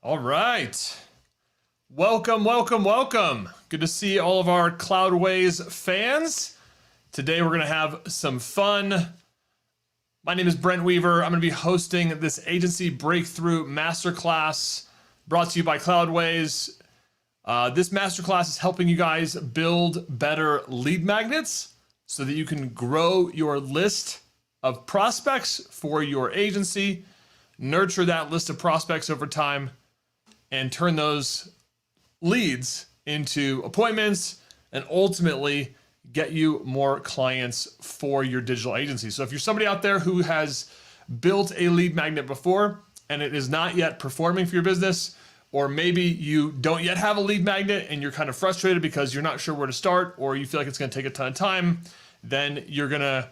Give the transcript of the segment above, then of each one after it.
All right. Welcome, welcome, welcome. Good to see all of our Cloudways fans. Today we're going to have some fun. My name is Brent Weaver. I'm going to be hosting this Agency Breakthrough Masterclass brought to you by Cloudways. This masterclass is helping you guys build better lead magnets so that you can grow your list of prospects for your agency, nurture that list of prospects over time, and turn those leads into appointments and ultimately get you more clients for your digital agency. So if you're somebody out there who has built a lead magnet before and it is not yet performing for your business, or maybe you don't yet have a lead magnet and you're kind of frustrated because you're not sure where to start, or you feel like it's going to take a ton of time, then you're going to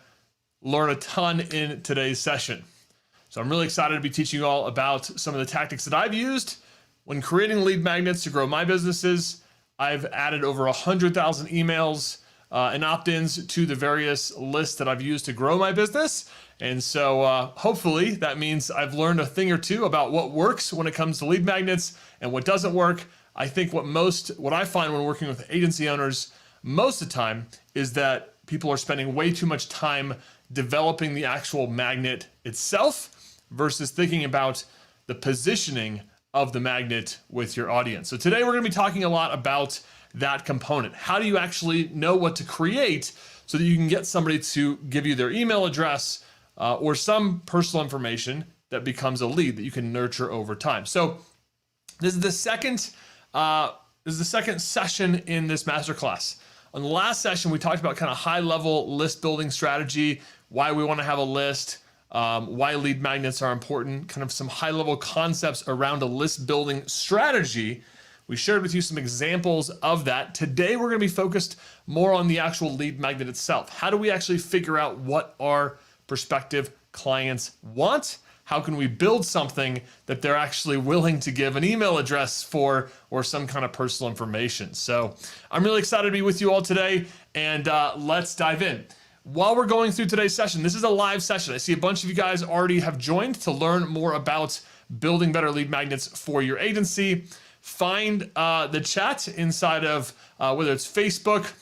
learn a ton in today's session. So I'm really excited to be teaching you all about some of the tactics that I've used when creating lead magnets to grow my businesses. I've added over 100,000 emails and opt-ins to the various lists that I've used to grow my business. And so hopefully that means I've learned a thing or two about what works when it comes to lead magnets and what doesn't work. I think what I find when working with agency owners most of the time is that people are spending way too much time developing the actual magnet itself versus thinking about the positioning of the magnet with your audience. So today we're going to be talking a lot about that component. How do you actually know what to create so that you can get somebody to give you their email address or some personal information that becomes a lead that you can nurture over time. So this is the second session in this masterclass. On the last session, we talked about kind of high-level list building strategy, why we want to have a list, why lead magnets are important, kind of some high-level concepts around a list building strategy. We shared with you some examples of that. Today, we're going to be focused more on the actual lead magnet itself. How do we actually figure out what our prospective clients want? How can we build something that they're actually willing to give an email address for or some kind of personal information? So I'm really excited to be with you all today, and let's dive in. While we're going through today's session, this is a live session. I see a bunch of you guys already have joined to learn more about building better lead magnets for your agency. Find the chat inside of whether it's Facebook,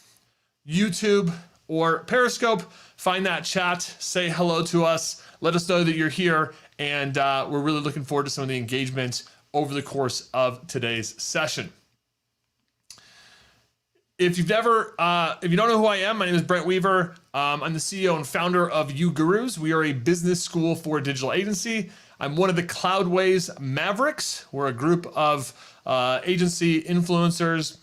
YouTube, or Periscope. Find that chat, say hello to us, let us know that you're here, and we're really looking forward to some of the engagement over the course of today's session. If you don't know who I am, my name is Brent Weaver. I'm the CEO and founder of You Gurus. We are a business school for digital agency. I'm one of the Cloudways Mavericks. We're a group of agency influencers,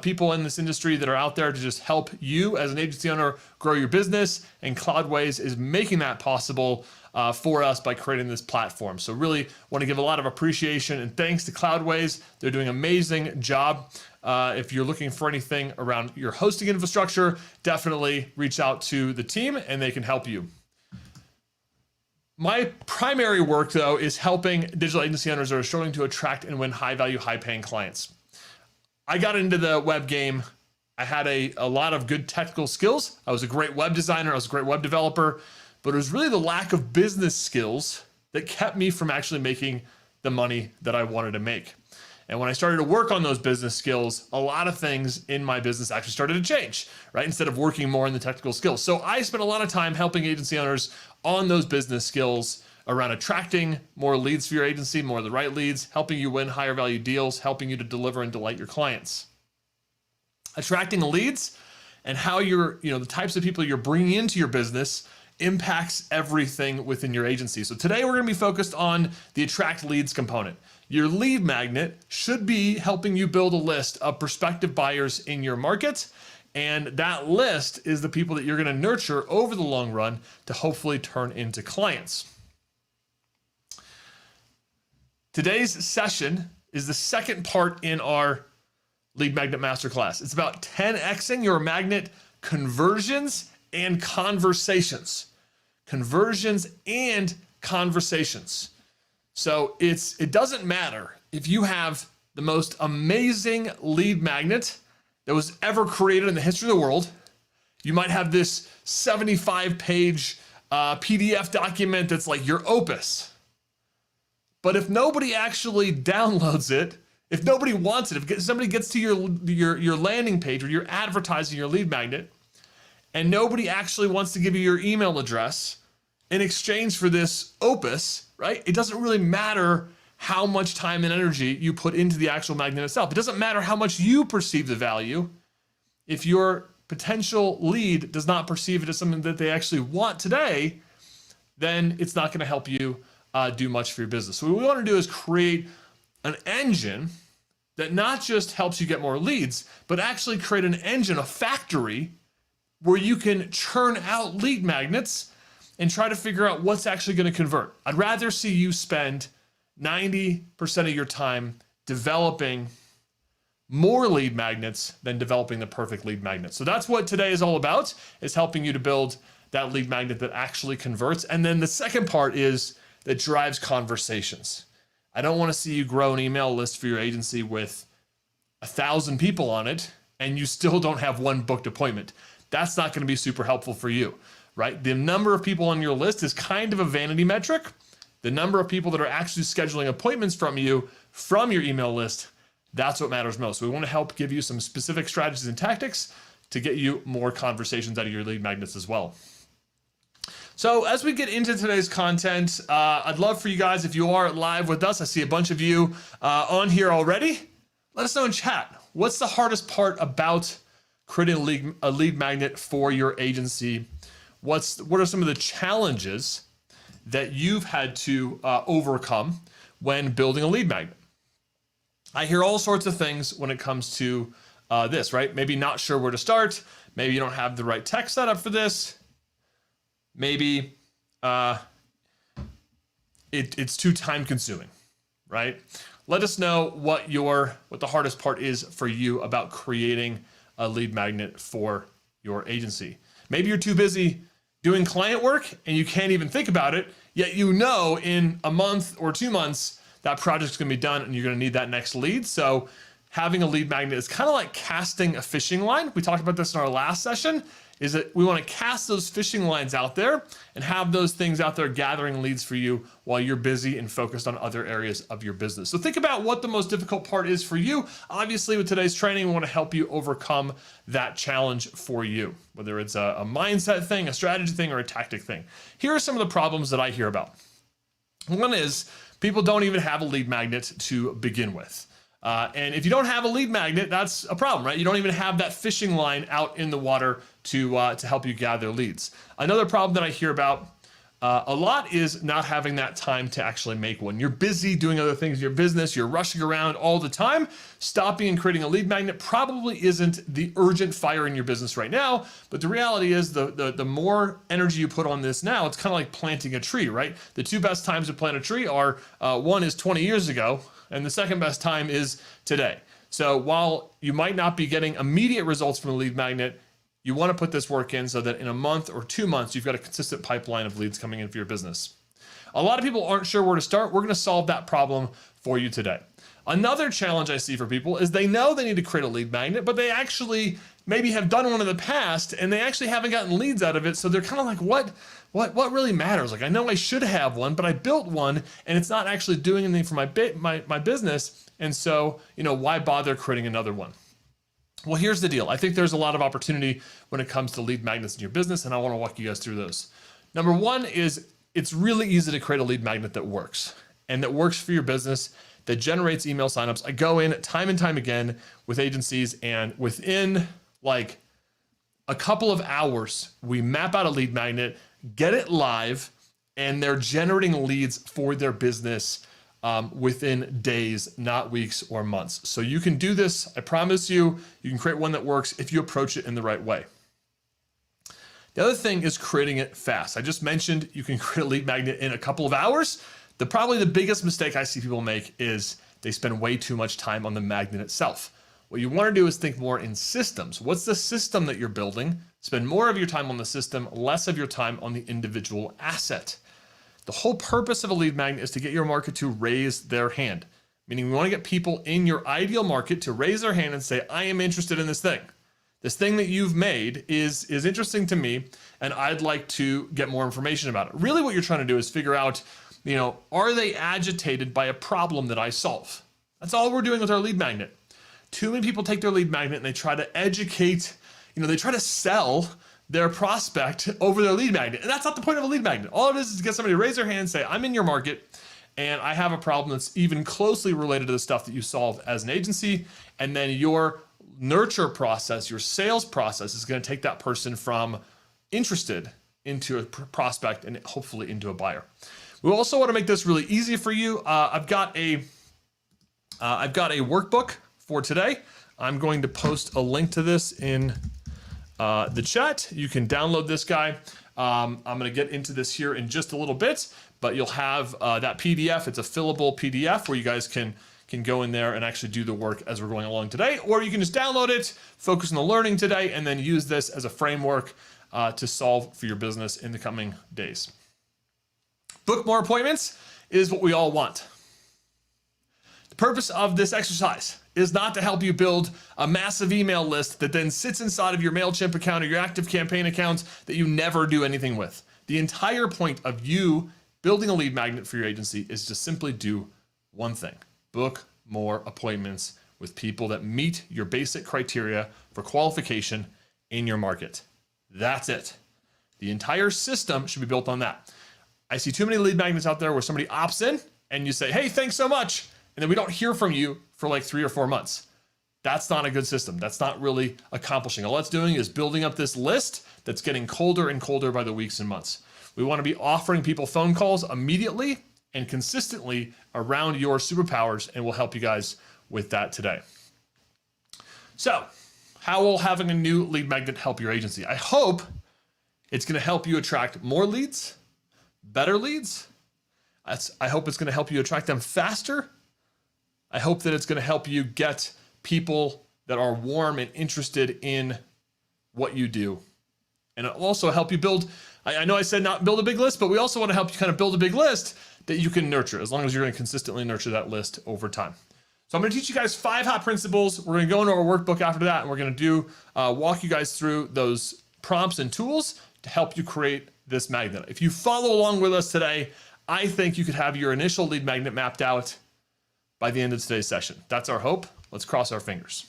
people in this industry that are out there to just help you as an agency owner grow your business. And Cloudways is making that possible for us by creating this platform. So really want to give a lot of appreciation and thanks to Cloudways. They're doing an amazing job. If you're looking for anything around your hosting infrastructure, definitely reach out to the team and they can help you. My primary work, though, is helping digital agency owners that are struggling to attract and win high-value, high-paying clients. I got into the web game. I had a lot of good technical skills. I was a great web designer. I was a great web developer. But it was really the lack of business skills that kept me from actually making the money that I wanted to make. And when I started to work on those business skills, a lot of things in my business actually started to change, right? Instead of working more in the technical skills. So I spent a lot of time helping agency owners on those business skills around attracting more leads for your agency, more of the right leads, helping you win higher value deals, helping you to deliver and delight your clients. Attracting leads and how the types of people you're bringing into your business impacts everything within your agency. So today we're going to be focused on the attract leads component. Your lead magnet should be helping you build a list of prospective buyers in your market. And that list is the people that you're going to nurture over the long run to hopefully turn into clients. Today's session is the second part in our Lead Magnet Masterclass. It's about 10xing your magnet conversions and conversations. Conversions and conversations. So it doesn't matter if you have the most amazing lead magnet that was ever created in the history of the world. You might have this 75-page PDF document that's like your opus. But if nobody actually downloads it, if nobody wants it, if somebody gets to your landing page where you're advertising your lead magnet and nobody actually wants to give you your email address in exchange for this opus, right? It doesn't really matter how much time and energy you put into the actual magnet itself. It doesn't matter how much you perceive the value. If your potential lead does not perceive it as something that they actually want today, then it's not going to help you do much for your business. So what we want to do is create an engine that not just helps you get more leads, but actually create an engine, a factory, where you can churn out lead magnets and try to figure out what's actually going to convert. I'd rather see you spend 90% of your time developing more lead magnets than developing the perfect lead magnet. So that's what today is all about, is helping you to build that lead magnet that actually converts. And then the second part is that drives conversations. I don't want to see you grow an email list for your agency with 1,000 people on it and you still don't have one booked appointment. That's not going to be super helpful for you, right? The number of people on your list is kind of a vanity metric. The number of people that are actually scheduling appointments from you from your email list, that's what matters most. So we want to help give you some specific strategies and tactics to get you more conversations out of your lead magnets as well. So as we get into today's content, I'd love for you guys, if you are live with us, I see a bunch of you on here already. Let us know in chat. What's the hardest part about creating a lead magnet for your agency? What are some of the challenges that you've had to overcome when building a lead magnet? I hear all sorts of things when it comes to this, right? Maybe not sure where to start. Maybe you don't have the right tech setup for this. Maybe it's too time consuming, right? Let us know what the hardest part is for you about creating a lead magnet for your agency. Maybe you're too busy doing client work and you can't even think about it, yet you know in a month or 2 months that project's gonna be done and you're gonna need that next lead. So having a lead magnet is kind of like casting a fishing line. We talked about this in our last session, is that we want to cast those fishing lines out there and have those things out there gathering leads for you while you're busy and focused on other areas of your business. So think about what the most difficult part is for you. Obviously, with today's training, we want to help you overcome that challenge for you, whether it's a mindset thing, a strategy thing, or a tactic thing. Here are some of the problems that I hear about. One is people don't even have a lead magnet to begin with. And if you don't have a lead magnet, that's a problem, right? You don't even have that fishing line out in the water to help you gather leads. Another problem that I hear about a lot is not having that time to actually make one. You're busy doing other things in your business, you're rushing around all the time. Stopping and creating a lead magnet probably isn't the urgent fire in your business right now, but the reality is the more energy you put on this now, it's kind of like planting a tree, right? The two best times to plant a tree are, one is 20 years ago, and the second best time is today. So while you might not be getting immediate results from a lead magnet, you want to put this work in so that in a month or 2 months, you've got a consistent pipeline of leads coming in for your business. A lot of people aren't sure where to start. We're going to solve that problem for you today. Another challenge I see for people is they know they need to create a lead magnet, but they actually maybe have done one in the past and they actually haven't gotten leads out of it. So they're kind of like, what really matters? Like, I know I should have one, but I built one and it's not actually doing anything for my business. And so, why bother creating another one? Well, here's the deal. I think there's a lot of opportunity when it comes to lead magnets in your business, and I want to walk you guys through those. Number one is it's really easy to create a lead magnet that works and that works for your business, that generates email signups. I go in time and time again with agencies, and within like a couple of hours, we map out a lead magnet, get it live, and they're generating leads for their business within days, not weeks or months. So you can do this. I promise you, you can create one that works if you approach it in the right way. The other thing is creating it fast. I just mentioned you can create a lead magnet in a couple of hours. Probably the biggest mistake I see people make is they spend way too much time on the magnet itself. What you want to do is think more in systems. What's the system that you're building? Spend more of your time on the system, less of your time on the individual asset. The whole purpose of a lead magnet is to get your market to raise their hand. Meaning we want to get people in your ideal market to raise their hand and say, I am interested in this thing. This thing that you've made is interesting to me, and I'd like to get more information about it. Really what you're trying to do is figure out Are they agitated by a problem that I solve? That's all we're doing with our lead magnet. Too many people take their lead magnet and they try to educate, they try to sell their prospect over their lead magnet. And that's not the point of a lead magnet. All it is to get somebody to raise their hand and say, I'm in your market and I have a problem that's even closely related to the stuff that you solve as an agency. And then your nurture process, your sales process is going to take that person from interested into a prospect and hopefully into a buyer. We also want to make this really easy for you. I've got a workbook for today. I'm going to post a link to this in the chat. You can download this guy. I'm going to get into this here in just a little bit, but you'll have that PDF. It's a fillable PDF where you guys can go in there and actually do the work as we're going along today, or you can just download it, focus on the learning today, and then use this as a framework to solve for your business in the coming days. Book more appointments is what we all want. The purpose of this exercise is not to help you build a massive email list that then sits inside of your MailChimp account or your ActiveCampaign account that you never do anything with. The entire point of you building a lead magnet for your agency is to simply do one thing: book more appointments with people that meet your basic criteria for qualification in your market. That's it. The entire system should be built on that. I see too many lead magnets out there where somebody opts in and you say, hey, thanks so much. And then we don't hear from you for like 3 or 4 months. That's not a good system. That's not really accomplishing. All it's doing is building up this list that's getting colder and colder by the weeks and months. We want to be offering people phone calls immediately and consistently around your superpowers, and we'll help you guys with that today. So, how will having a new lead magnet help your agency? I hope it's going to help you attract more leads, better leads. I hope it's going to help you attract them faster. I hope that it's going to help you get people that are warm and interested in what you do. And it'll also help you build, I know I said not build a big list, but we also want to help you kind of build a big list that you can nurture, as long as you're going to consistently nurture that list over time. So I'm going to teach you guys 5 hot principles. We're going to go into our workbook after that, and we're going to walk you guys through those prompts and tools to help you create this magnet. If you follow along with us today, I think you could have your initial lead magnet mapped out by the end of today's session. That's our hope. Let's cross our fingers.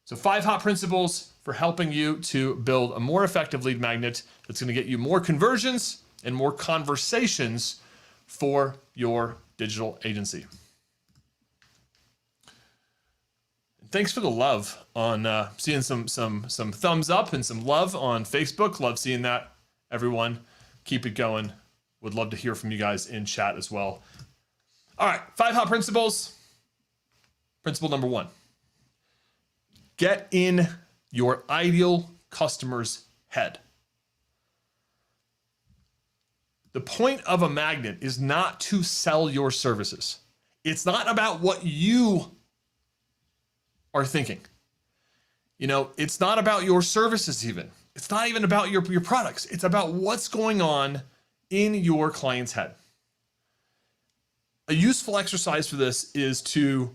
So 5 hot principles for helping you to build a more effective lead magnet that's going to get you more conversions and more conversations for your digital agency. Thanks for the love on seeing some thumbs up and some love on Facebook. Love seeing that, everyone. Keep it going. Would love to hear from you guys in chat as well. All right, 5 hot principles. Principle number 1. Get in your ideal customer's head. The point of a magnet is not to sell your services. It's not about what you are thinking. It's not about your services even. It's not even about your products. It's about what's going on in your client's head. A useful exercise for this is to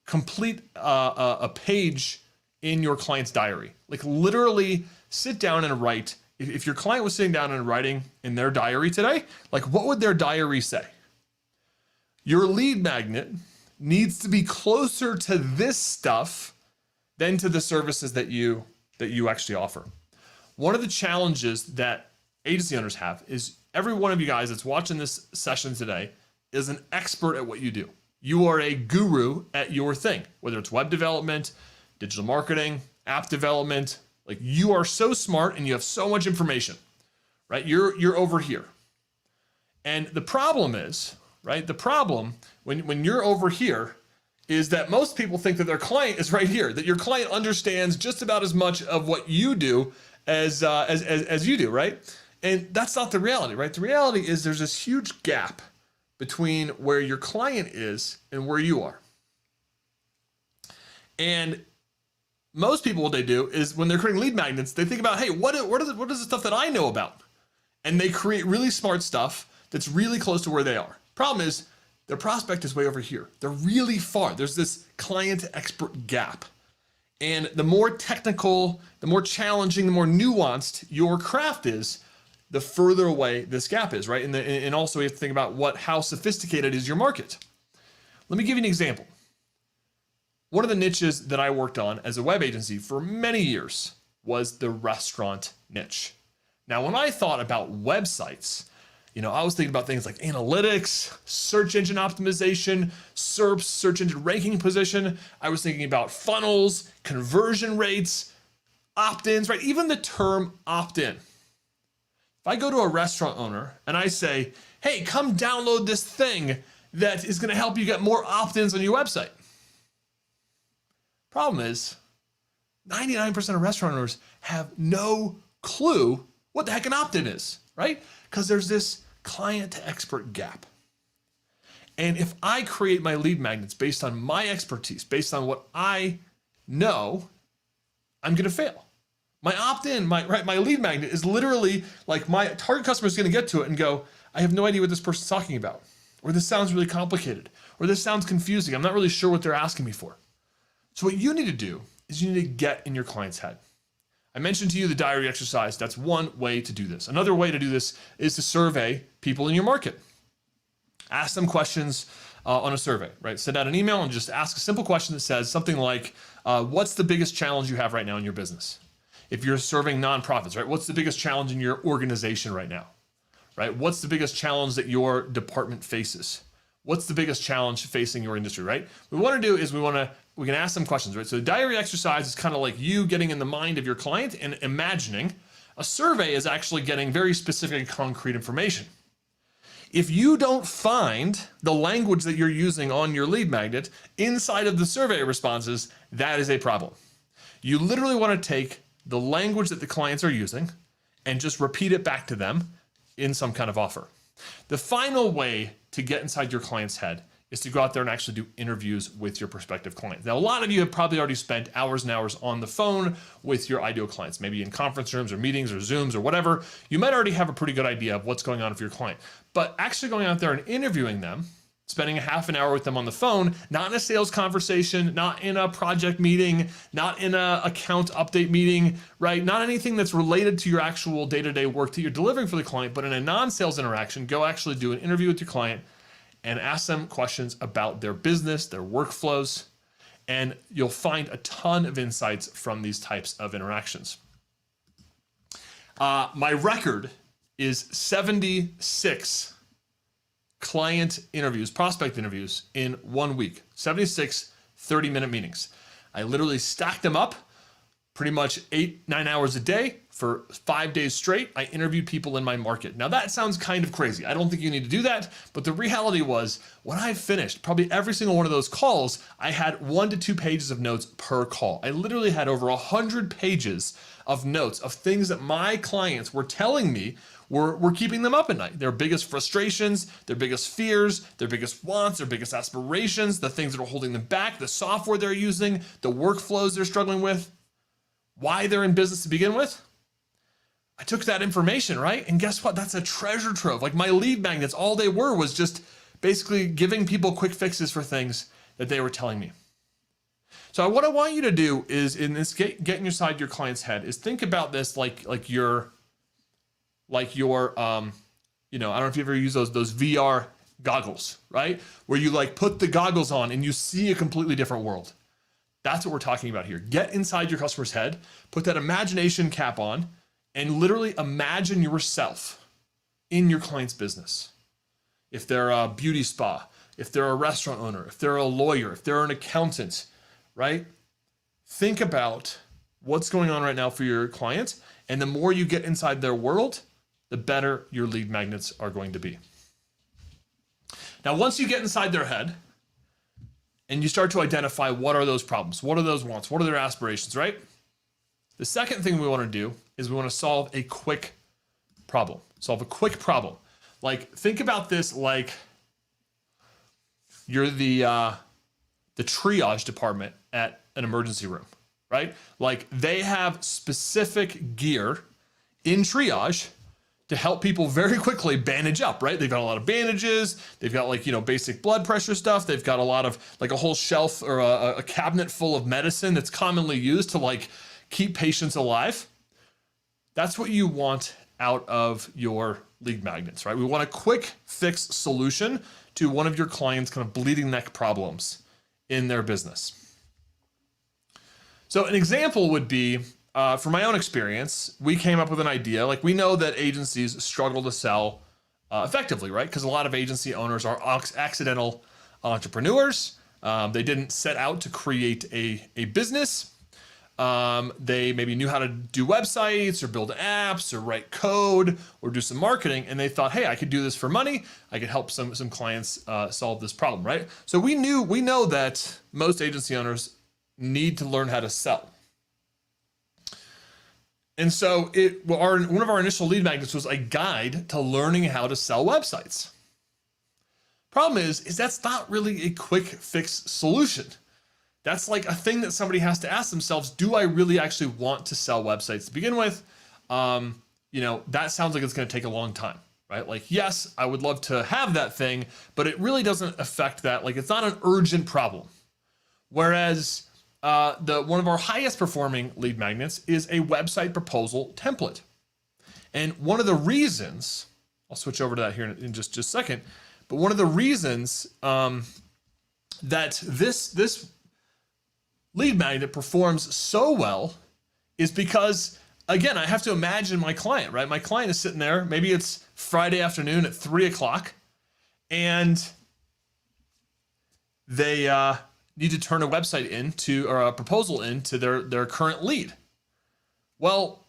complete a page in your client's diary. Like literally sit down and write. If your client was sitting down and writing in their diary today, like what would their diary say? Your lead magnet needs to be closer to this stuff than to the services that you actually offer. One of the challenges that agency owners have is every one of you guys that's watching this session today is an expert at what you do. You are a guru at your thing, whether it's web development, digital marketing, app development. Like you are so smart and you have so much information, right? You're over here. And the problem is, right? The problem when you're over here is that most people think that their client is right here, that your client understands just about as much of what you do as you do, right? And that's not the reality, right? The reality is there's this huge gap between where your client is and where you are. And most people, what they do is when they're creating lead magnets, they think about, hey, what is the stuff that I know about? And they create really smart stuff that's really close to where they are. Problem is, their prospect is way over here. They're really far. There's this client expert gap. And the more technical, the more challenging, the more nuanced your craft is, the further away this gap is, right? And also we have to think about how sophisticated is your market. Let me give you an example. One of the niches that I worked on as a web agency for many years was the restaurant niche. Now, when I thought about websites, I was thinking about things like analytics, search engine optimization, SERPs, search engine ranking position. I was thinking about funnels, conversion rates, opt-ins, right? Even the term opt-in. If I go to a restaurant owner and I say, hey, come download this thing that is going to help you get more opt-ins on your website. Problem is, 99% of restaurant owners have no clue what the heck an opt-in is, right? Because there's this client to expert gap. And if I create my lead magnets based on my expertise, based on what I know, I'm going to fail. My opt-in, my lead magnet is literally like my target customer is going to get to it and go, I have no idea what this person's talking about. Or this sounds really complicated. Or this sounds confusing. I'm not really sure what they're asking me for. So what you need to do is you need to get in your client's head. I mentioned to you the diary exercise. That's one way to do this. Another way to do this is to survey people in your market. Ask them questions on a survey, right? Send out an email and just ask a simple question that says something like, what's the biggest challenge you have right now in your business? If you're serving nonprofits, right? What's the biggest challenge in your organization right now, right? What's the biggest challenge that your department faces? What's the biggest challenge facing your industry, right? What we want to do is we can ask some questions, right? So the diary exercise is kind of like you getting in the mind of your client and imagining. A survey is actually getting very specific and concrete information. If you don't find the language that you're using on your lead magnet inside of the survey responses, that is a problem. You literally want to take the language that the clients are using and just repeat it back to them in some kind of offer. The final way to get inside your client's head is to go out there and actually do interviews with your prospective clients. Now, a lot of you have probably already spent hours and hours on the phone with your ideal clients, maybe in conference rooms or meetings or Zooms or whatever. You might already have a pretty good idea of what's going on with your client, but actually going out there and interviewing them, spending a half an hour with them on the phone, not in a sales conversation, not in a project meeting, not in an account update meeting, right? Not anything that's related to your actual day-to-day work that you're delivering for the client, but in a non-sales interaction, go actually do an interview with your client and ask them questions about their business, their workflows, and you'll find a ton of insights from these types of interactions. My record is 76 client interviews, prospect interviews in 1 week, 76 30-minute meetings. I literally stacked them up pretty much 8-9 hours a day for 5 days straight. I interviewed people in my market. Now that sounds kind of crazy. I don't think you need to do that, but the reality was when I finished probably every single one of those calls, I had 1 to 2 pages of notes per call. I literally had over 100 pages of notes of things that my clients were telling me were keeping them up at night. Their biggest frustrations, their biggest fears, their biggest wants, their biggest aspirations, the things that are holding them back, the software they're using, the workflows they're struggling with, why they're in business to begin with. I took that information, right? And guess what? That's a treasure trove. Like my lead magnets, all they were was just basically giving people quick fixes for things that they were telling me. So what I want you to do is in this getting inside your client's head is think about this like your I don't know if you ever use those VR goggles, right? Where you like put the goggles on and you see a completely different world. That's what we're talking about here. Get inside your customer's head, put that imagination cap on, and literally imagine yourself in your client's business. If they're a beauty spa, if they're a restaurant owner, if they're a lawyer, if they're an accountant, right? Think about what's going on right now for your client. And the more you get inside their world, the better your lead magnets are going to be. Now, once you get inside their head and you start to identify what are those problems, what are those wants, what are their aspirations, right? The second thing we want to do is we want to solve a quick problem. Solve a quick problem. Like, think about this like you're the triage department at an emergency room, right? Like they have specific gear in triage to help people very quickly bandage up, right? They've got a lot of bandages. They've got basic blood pressure stuff. They've got a lot of a whole shelf or a cabinet full of medicine that's commonly used to keep patients alive. That's what you want out of your lead magnets, right? We want a quick fix solution to one of your clients' kind of bleeding neck problems in their business. So an example would be, from my own experience, we came up with an idea. Like, we know that agencies struggle to sell effectively, right? Because a lot of agency owners are accidental entrepreneurs. They didn't set out to create a business. They maybe knew how to do websites or build apps or write code or do some marketing, and they thought, hey, I could do this for money. I could help some clients solve this problem, right? So we know that most agency owners need to learn how to sell. And so one of our initial lead magnets was a guide to learning how to sell websites. Problem is that's not really a quick fix solution. That's like a thing that somebody has to ask themselves, do I really actually want to sell websites to begin with? That sounds like it's going to take a long time, right? Like, yes, I would love to have that thing, but it really doesn't affect that. Like, it's not an urgent problem. Whereas one of our highest performing lead magnets is a website proposal template. And one of the reasons, I'll switch over to that here in just a second, but one of the reasons that this lead magnet performs so well is because, again, I have to imagine my client, right? My client is sitting there, maybe it's Friday afternoon at 3 o'clock, and they need to turn a website into, or a proposal into their current lead. Well,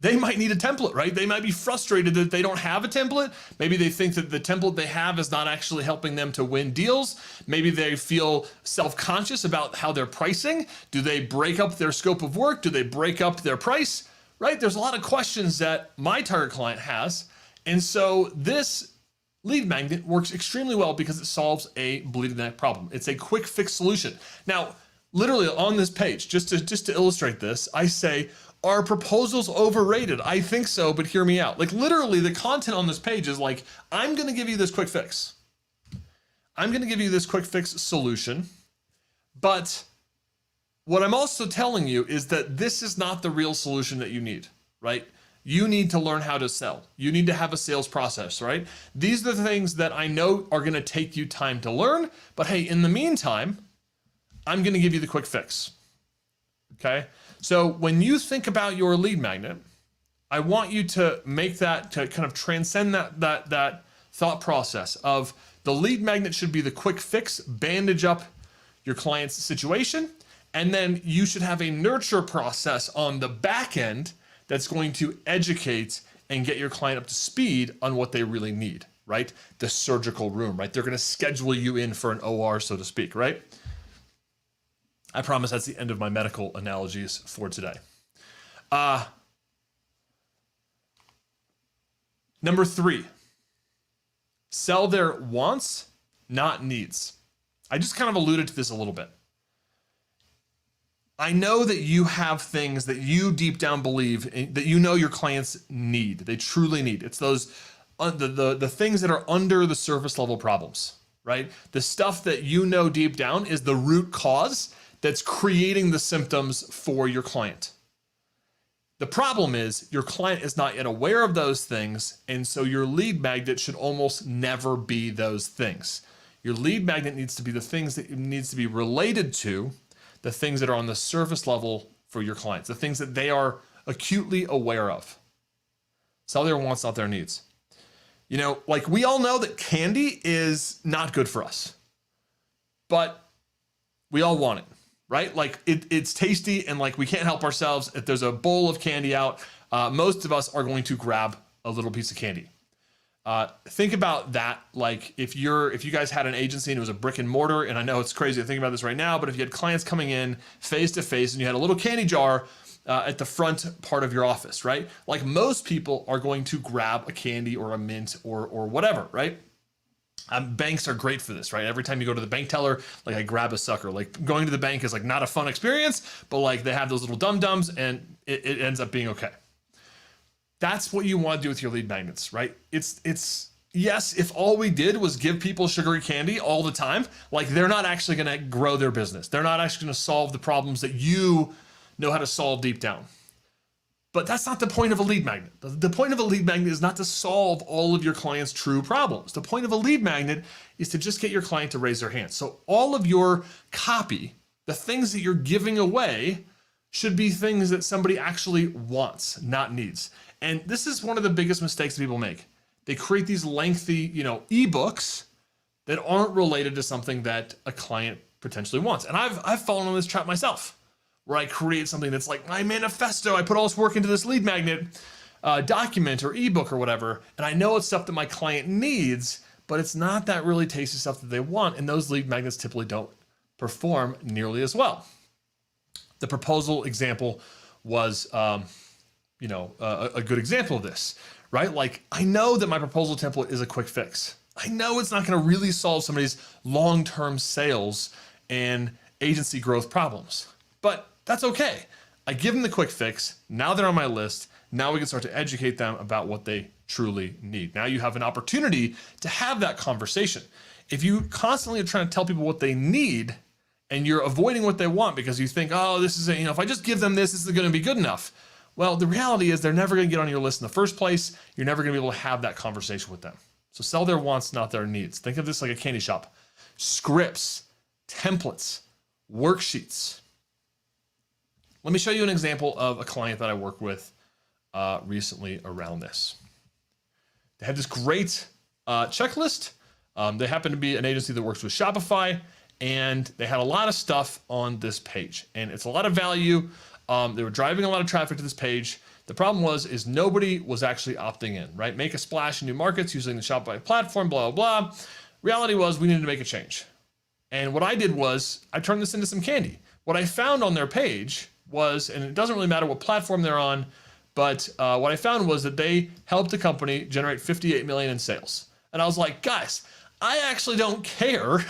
they might need a template, right? They might be frustrated that they don't have a template. Maybe they think that the template they have is not actually helping them to win deals. Maybe they feel self-conscious about how they're pricing. Do they break up their scope of work? Do they break up their price, right? There's a lot of questions that my target client has. And so this lead magnet works extremely well because it solves a bleeding neck problem. It's a quick fix solution. Now, literally on this page, just to illustrate this, I say, are proposals overrated? I think so, but hear me out. Like, literally the content on this page is like, I'm going to give you this quick fix. I'm going to give you this quick fix solution. But what I'm also telling you is that this is not the real solution that you need, right? You need to learn how to sell. You need to have a sales process, right? These are the things that I know are going to take you time to learn. But hey, in the meantime, I'm going to give you the quick fix. Okay? So when you think about your lead magnet, I want you to make that, to kind of transcend that thought process of the lead magnet should be the quick fix, bandage up your client's situation, and then you should have a nurture process on the back end that's going to educate and get your client up to speed on what they really need, right? The surgical room, right? They're going to schedule you in for an OR, so to speak, right? I promise that's the end of my medical analogies for today. Number 3, sell their wants, not needs. I just kind of alluded to this a little bit. I know that you have things that you deep down believe that you know your clients need. They truly need. It's those the things that are under the surface level problems, right? The stuff that you know deep down is the root cause that's creating the symptoms for your client. The problem is your client is not yet aware of those things, and so your lead magnet should almost never be those things. Your lead magnet needs to be the things that it needs to be related to, the things that are on the surface level for your clients, the things that they are acutely aware of. Sell their wants, not their needs. You know, like, we all know that candy is not good for us, but we all want it, right? Like, it's tasty, and like, we can't help ourselves. If there's a bowl of candy out, most of us are going to grab a little piece of candy. Think about that. Like, if you guys had an agency and it was a brick and mortar, and I know it's crazy to think about this right now, but if you had clients coming in face to face and you had a little candy jar at the front part of your office, right? Like, most people are going to grab a candy or a mint or whatever, right? Banks are great for this, right? Every time you go to the bank teller, like, I grab a sucker. Like, going to the bank is like not a fun experience, but like, they have those little dum-dums and it ends up being okay. That's what you want to do with your lead magnets, right? It's yes, if all we did was give people sugary candy all the time, like, they're not actually going to grow their business. They're not actually going to solve the problems that you know how to solve deep down. But that's not the point of a lead magnet. The point of a lead magnet is not to solve all of your client's true problems. The point of a lead magnet is to just get your client to raise their hand. So all of your copy, the things that you're giving away, should be things that somebody actually wants, not needs. And this is one of the biggest mistakes people make. They create these lengthy, ebooks that aren't related to something that a client potentially wants. And I've fallen on this trap myself, where I create something that's like my manifesto. I put all this work into this lead magnet document or ebook or whatever, and I know it's stuff that my client needs, but it's not that really tasty stuff that they want, and those lead magnets typically don't perform nearly as well. The proposal example was, a good example of this, right? Like, I know that my proposal template is a quick fix. I know it's not going to really solve somebody's long-term sales and agency growth problems, but that's okay. I give them the quick fix. Now they're on my list. Now we can start to educate them about what they truly need. Now you have an opportunity to have that conversation. If you constantly are trying to tell people what they need and you're avoiding what they want because you think, oh, this is if I just give them this is going to be good enough. Well, the reality is they're never going to get on your list in the first place. You're never going to be able to have that conversation with them. So sell their wants, not their needs. Think of this like a candy shop. Scripts, templates, worksheets. Let me show you an example of a client that I worked with recently around this. They had this great checklist. They happen to be an agency that works with Shopify, and they had a lot of stuff on this page, and it's a lot of value. They were driving a lot of traffic to this page. The problem is nobody was actually opting in, right? Make a splash in new markets using the Shopify platform, blah, blah, blah. Reality was we needed to make a change. And what I did was I turned this into some candy. What I found on their page was, and it doesn't really matter what platform they're on, but what I found was that they helped a company generate 58 million in sales. And I was like, guys, I actually don't care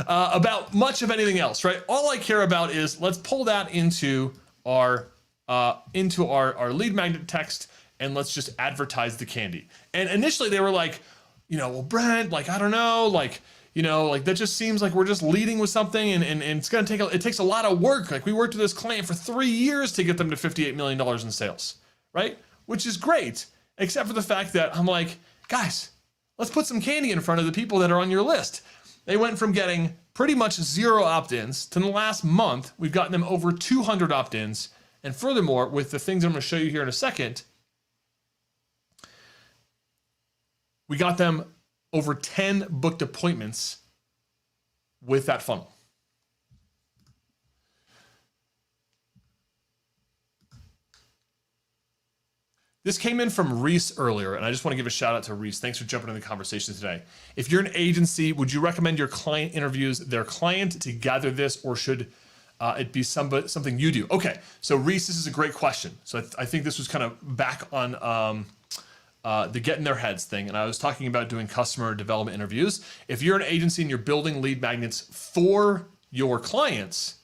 about much of anything else, right? All I care about is let's pull that into our lead magnet text and let's just advertise the candy. And initially they were like, well, Brent, like, I don't know, like, like that just seems like we're just leading with something and it's going to it takes a lot of work. Like we worked with this client for 3 years to get them to $58 million in sales, right? Which is great, except for the fact that I'm like, guys, let's put some candy in front of the people that are on your list. They went from getting pretty much 0 opt-ins to in the last month, we've gotten them over 200 opt-ins. And furthermore, with the things I'm going to show you here in a second, we got them over 10 booked appointments with that funnel. This came in from Reese earlier, and I just want to give a shout out to Reese. Thanks for jumping in the conversation today. If you're an agency, would you recommend your client interviews their client to gather this, or should it be something you do? Okay, so Reese, this is a great question. So I think this was kind of back on the get in their heads thing, and I was talking about doing customer development interviews. If you're an agency and you're building lead magnets for your clients,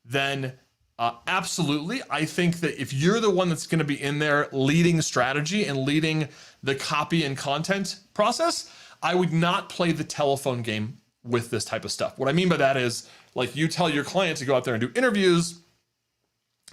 then absolutely. I think that if you're the one that's going to be in there leading strategy and leading the copy and content process, I would not play the telephone game with this type of stuff. What I mean by that is, like, you tell your client to go out there and do interviews.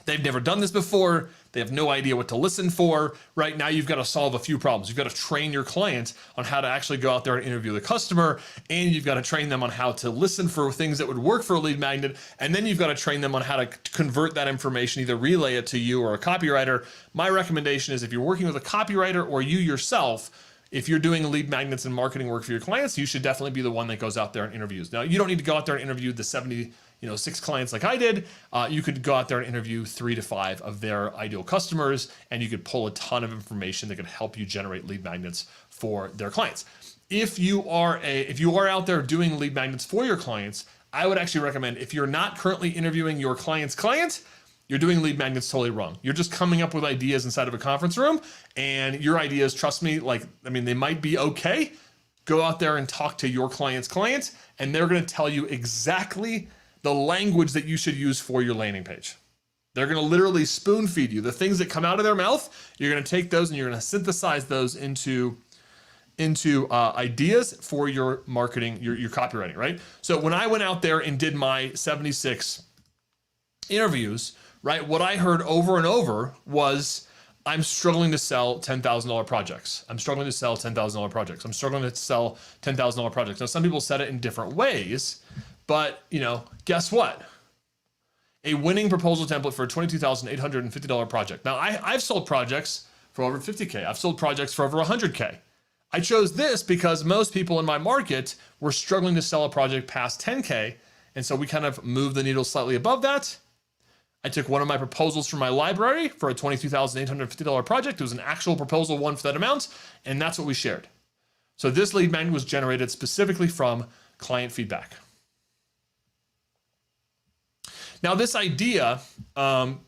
They've never done this before. They have no idea what to listen for. Right now, you've got to solve a few problems. You've got to train your client on how to actually go out there and interview the customer, and you've got to train them on how to listen for things that would work for a lead magnet, and then you've got to train them on how to convert that information, either relay it to you or a copywriter. My recommendation is if you're working with a copywriter or you yourself, if you're doing lead magnets and marketing work for your clients, you should definitely be the one that goes out there and interviews. Now, you don't need to go out there and interview the 6 clients like I did. You could go out there and interview 3 to 5 of their ideal customers, and you could pull a ton of information that could help you generate lead magnets for their clients. If you are out there doing lead magnets for your clients, I would actually recommend, if you're not currently interviewing your client's client, you're doing lead magnets totally wrong. You're just coming up with ideas inside of a conference room, and your ideas, trust me, they might be okay. Go out there and talk to your client's client, and they're going to tell you exactly the language that you should use for your landing page. They're going to literally spoon feed you the things that come out of their mouth. You're going to take those and you're going to synthesize those into ideas for your marketing, your copywriting, right? So when I went out there and did my 76 interviews, right, what I heard over and over was, I'm struggling to sell $10,000 projects. I'm struggling to sell $10,000 projects. I'm struggling to sell $10,000 projects. Now, some people said it in different ways, but guess what? A winning proposal template for a $22,850 project. Now, I've sold projects for over 50K. I've sold projects for over 100K. I chose this because most people in my market were struggling to sell a project past 10K. And so we kind of moved the needle slightly above that. I took one of my proposals from my library for a $22,850 project. It was an actual proposal one for that amount, and that's what we shared. So this lead magnet was generated specifically from client feedback. Now this idea of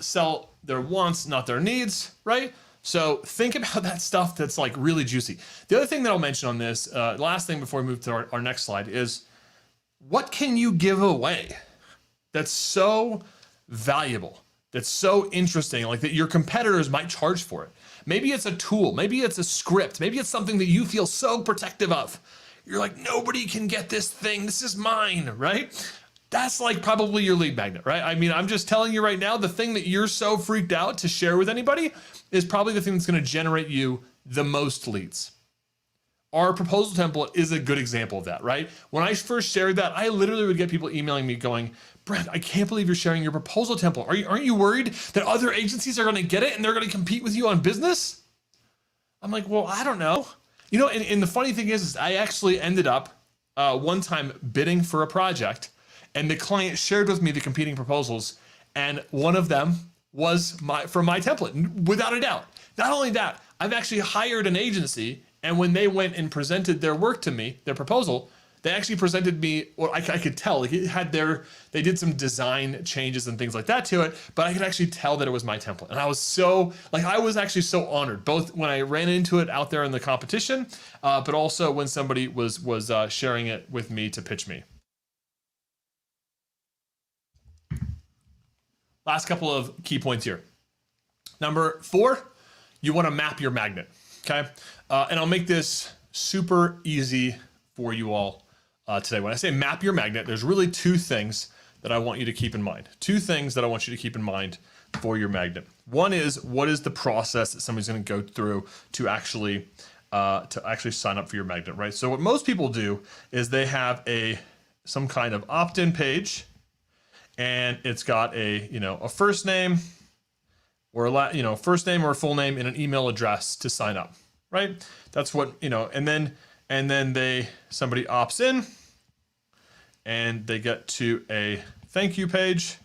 sell their wants, not their needs, right? So think about that stuff that's like really juicy. The other thing that I'll mention on this, last thing before we move to our next slide is, what can you give away that's so valuable, that's so interesting, like that your competitors might charge for it? Maybe it's a tool, maybe it's a script, maybe it's something that you feel so protective of. You're like, nobody can get this thing, this is mine, right? That's like probably your lead magnet, right? I mean, I'm just telling you right now, the thing that you're so freaked out to share with anybody is probably the thing that's going to generate you the most leads. Our proposal template is a good example of that, right? When I first shared that, I literally would get people emailing me going, Brent, I can't believe you're sharing your proposal template. Aren't you worried that other agencies are going to get it and they're going to compete with you on business? I'm like, well, I don't know. And the funny thing is I actually ended up one time bidding for a project, and the client shared with me the competing proposals, and one of them was from my template, without a doubt. Not only that, I've actually hired an agency, and when they went and presented their work to me, their proposal, they actually presented me, well, I could tell, like it had they did some design changes and things like that to it, but I could actually tell that it was my template. And I was actually so honored, both when I ran into it out there in the competition, but also when somebody was sharing it with me to pitch me. Last couple of key points here. Number 4, you want to map your magnet, okay? And I'll make this super easy for you all today. When I say map your magnet, there's really 2 things that I want you to keep in mind. 2 things that I want you to keep in mind for your magnet. One is, what is the process that somebody's going to go through to actually sign up for your magnet, right? So what most people do is they have some kind of opt-in page, and it's got a first name or a first name or a full name and an email address to sign up, right? That's what, and then somebody opts in and they get to a thank you page,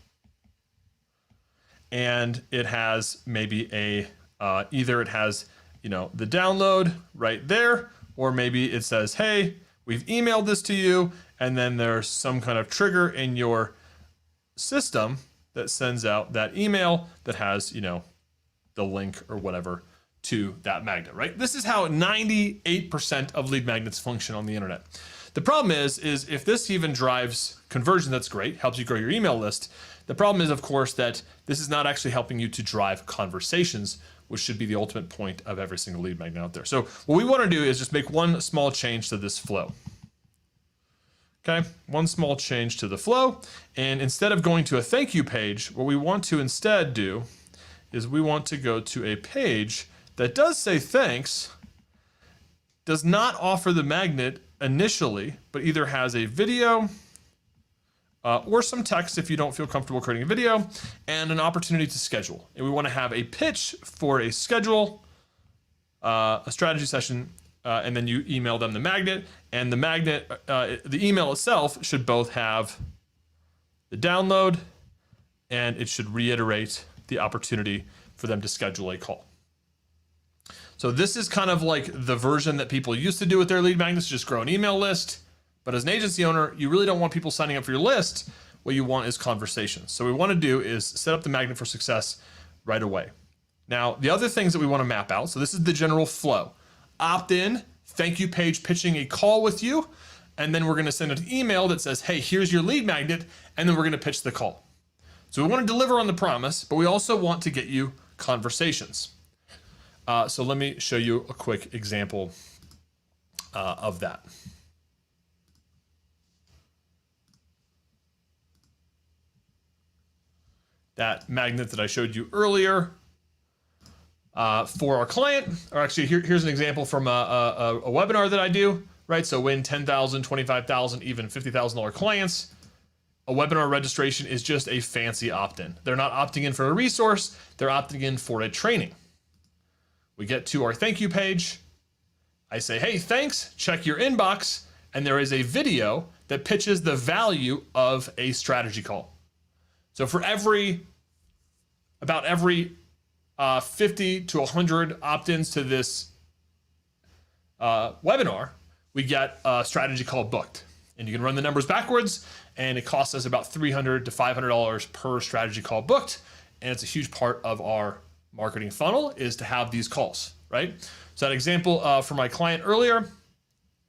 and it has maybe either it has, the download right there, or maybe it says, hey, we've emailed this to you, and then there's some kind of trigger in your system that sends out that email that has, the link or whatever to that magnet, right? This is how 98% of lead magnets function on the internet. The problem is if this even drives conversion, that's great, helps you grow your email list. The problem is, of course, that this is not actually helping you to drive conversations, which should be the ultimate point of every single lead magnet out there. So what we want to do is just make one small change to this flow. Okay, one small change to the flow. And instead of going to a thank you page, what we want to instead do is we want to go to a page that does say thanks, does not offer the magnet initially, but either has a video or some text if you don't feel comfortable creating a video, and an opportunity to schedule. And we want to have a pitch for a schedule, a strategy session, and then you email them the magnet, and the magnet, the email itself should both have the download, and it should reiterate the opportunity for them to schedule a call. So this is kind of like the version that people used to do with their lead magnets, just grow an email list. But as an agency owner, you really don't want people signing up for your list. What you want is conversations. So what we want to do is set up the magnet for success right away. Now, the other things that we want to map out, so this is the general flow. Opt-in, thank you page pitching a call with you, and then we're going to send an email that says, hey, here's your lead magnet, and then we're going to pitch the call. So we want to deliver on the promise, but we also want to get you conversations. So let me show you a quick example of that. that magnet that I showed you earlier for our client. Or actually, here's an example from a webinar that I do, right? So win $10,000, $25,000, even $50,000 clients. A webinar registration is just a fancy opt-in. They're not opting in for a resource, they're opting in for a training. We get to our thank you page. I say, hey, thanks, check your inbox, and there is a video that pitches the value of a strategy call. So for about every 50 to 100 opt-ins to this webinar, we get a strategy call booked. And you can run the numbers backwards, and it costs us about $300 to $500 per strategy call booked. And it's a huge part of our marketing funnel is to have these calls, right? So that example for my client earlier,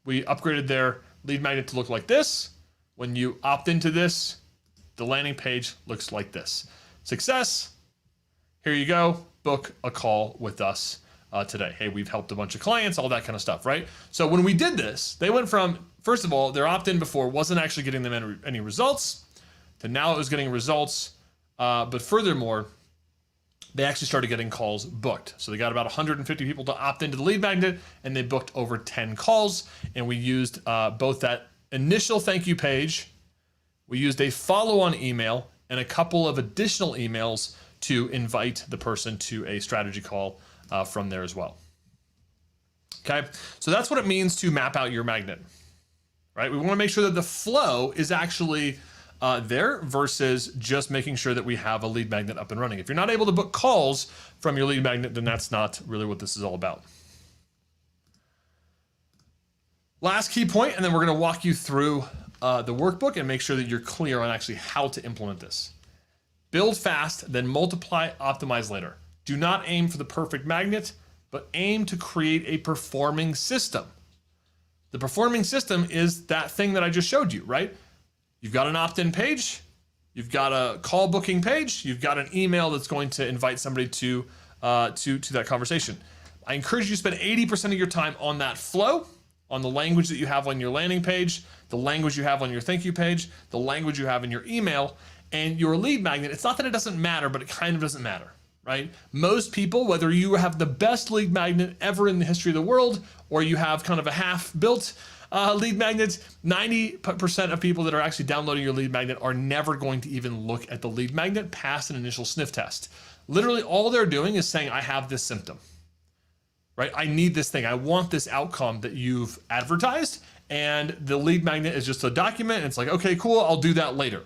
we upgraded their lead magnet to look like this. When you opt into this, the landing page looks like this. Success, here you go, book a call with us today. Hey, we've helped a bunch of clients, all that kind of stuff, right? So when we did this, they went from, first of all, their opt-in before wasn't actually getting them any results, to now it was getting results, but furthermore, they actually started getting calls booked. So they got about 150 people to opt into the lead magnet, and they booked over 10 calls, and we used both that initial thank you page, we used a follow-on email, and a couple of additional emails to invite the person to a strategy call from there as well. Okay, so that's what it means to map out your magnet, right? We want to make sure that the flow is actually there versus just making sure that we have a lead magnet up and running. If you're not able to book calls from your lead magnet, then that's not really what this is all about. Last key point, and then we're going to walk you through the workbook and make sure that you're clear on actually how to implement this. Build fast, then multiply, optimize later. Do not aim for the perfect magnet, but aim to create a performing system. The performing system is that thing that I just showed you, right? You've got an opt-in page, you've got a call booking page, you've got an email that's going to invite somebody to that conversation. I encourage you to spend 80% of your time on that flow, on the language that you have on your landing page, the language you have on your thank you page, the language you have in your email, and your lead magnet. It's not that it doesn't matter, but it kind of doesn't matter, right? Most people, whether you have the best lead magnet ever in the history of the world, or you have kind of a half-built lead magnet, 90% of people that are actually downloading your lead magnet are never going to even look at the lead magnet past an initial sniff test. Literally all they're doing is saying, I have this symptom, right? I need this thing. I want this outcome that you've advertised, and the lead magnet is just a document. And it's like, okay, cool, I'll do that later.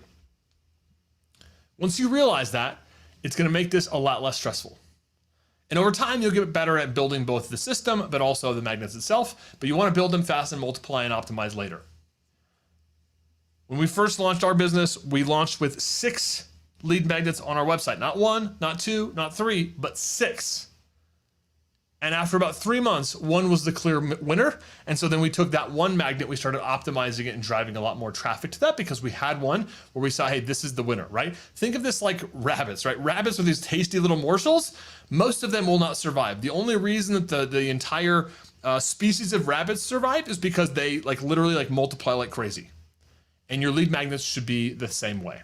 Once you realize that, it's going to make this a lot less stressful. And over time, you'll get better at building both the system, but also the magnets itself. But you want to build them fast and multiply and optimize later. When we first launched our business, we launched with 6 lead magnets on our website. Not 1, not 2, not 3, but 6. And after about 3 months, 1 was the clear winner. And so then we took that 1 magnet, we started optimizing it and driving a lot more traffic to that because we had one where we saw, hey, this is the winner, right? Think of this like rabbits, right? Rabbits are these tasty little morsels. Most of them will not survive. The only reason that the entire species of rabbits survive is because they literally multiply like crazy. And your lead magnets should be the same way.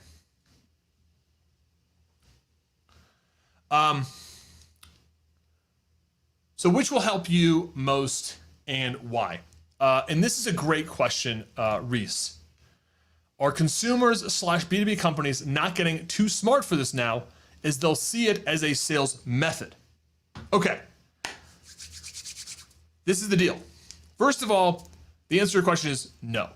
So which will help you most and why? And this is a great question, Reese. Are consumers / B2B companies not getting too smart for this now, as they'll see it as a sales method? Okay. This is the deal. First of all, the answer to your question is no.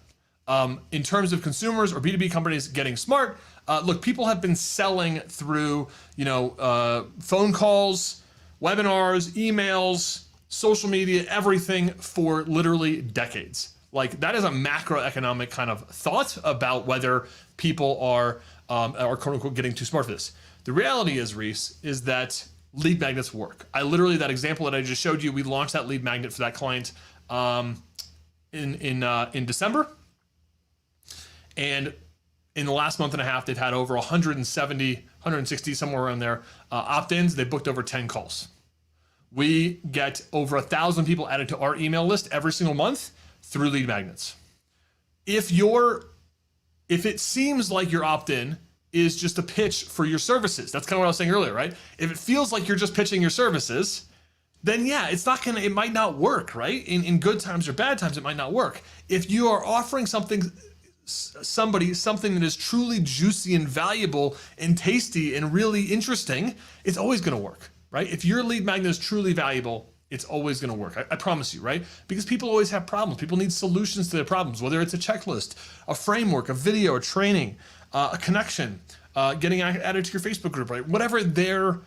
In terms of consumers or B2B companies getting smart, look, people have been selling through, phone calls, webinars, emails, social media, everything for literally decades. Like that is a macroeconomic kind of thought about whether people are quote unquote getting too smart for this. The reality is, Reese, is that lead magnets work. That example that I just showed you, we launched that lead magnet for that client in December. And in the last month and a half, they've had over 170, 160, somewhere around there, opt-ins. They booked over 10 calls. We get over 1,000 people added to our email list every single month through lead magnets. If it seems like your opt-in is just a pitch for your services. That's kind of what I was saying earlier, right? If it feels like you're just pitching your services, then yeah, it might not work, right? In good times or bad times, it might not work. If you are offering something that is truly juicy and valuable and tasty and really interesting, it's always gonna work, right? If your lead magnet is truly valuable, it's always gonna work. I promise you, right? Because people always have problems. People need solutions to their problems, whether it's a checklist, a framework, a video, a training, a connection, getting added to your Facebook group, right? Whatever their